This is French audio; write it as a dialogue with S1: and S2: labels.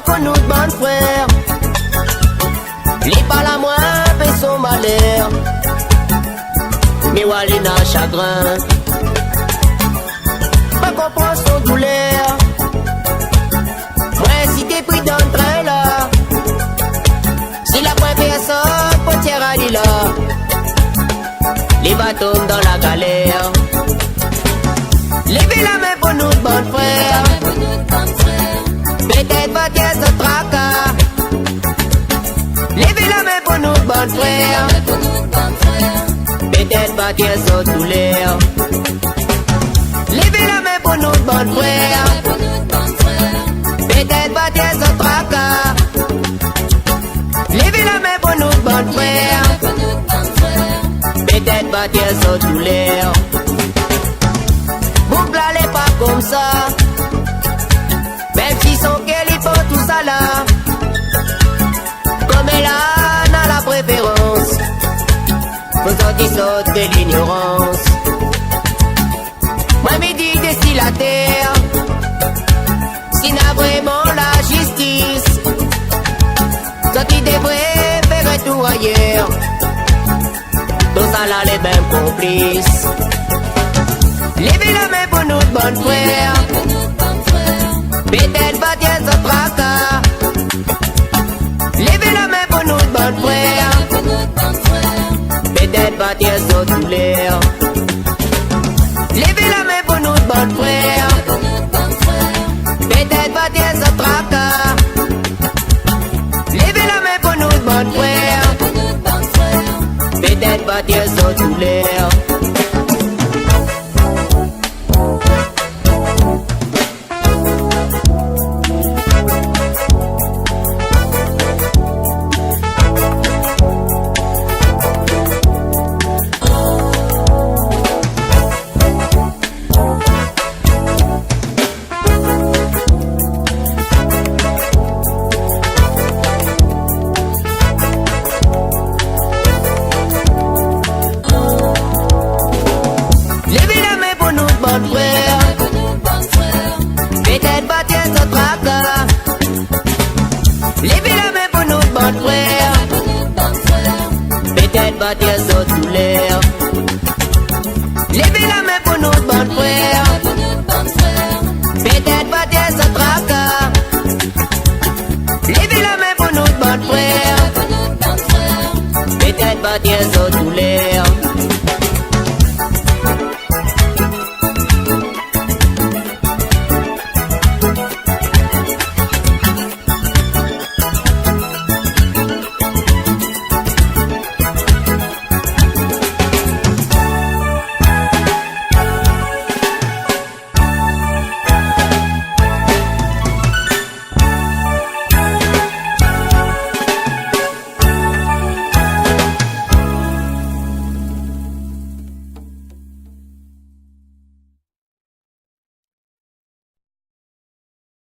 S1: pour nous de bons frères. Li pas la moins fait son malheur. Mais Wally n'a chagrin. Pas comprendre son douleur. Moi si t'es pris d'entre là. Si la point personne pour tirer à l'île. Les bateaux dans la galère. Levez la main pour nous de bons frères. Peut-être pas qu'il y a ce tracas. Levez la main pour nous de bons frères. Peut-être pas qu'il y a ce douleur. Levez la main pour nous de bons frères. Peut-être pas qu'il y a ce tracas. Levez la main pour nous de bons frères. Peut-être pas qu'il y a ce douleur. Boucle allez pas comme ça. Même si son cœur il faut tout ça là. Comme elle a la préférence. Vous en qui saute de l'ignorance. Moi me dis d'ici la terre. Si n'a vraiment la justice. Toi qui devrais faire tout ailleurs. Tout ça là les mêmes complices. Levez la main pour nous de bons frères. Peut-être pas qu'il y a ce tracas. Levez la main pour nous de bons frères. Peut-être pas qu'il y a ce douleur. Levez la main pour nous de bons frères. Peut-être pas qu'il y a ce tracas. Levez la main pour nous de bons frères. Peut-être pas qu'il y a ce douleur. Peut-être pas qu'il y a ce tracas. Levez la main pour nous de bons frères. Peut-être pas qu'il y a ce douleur.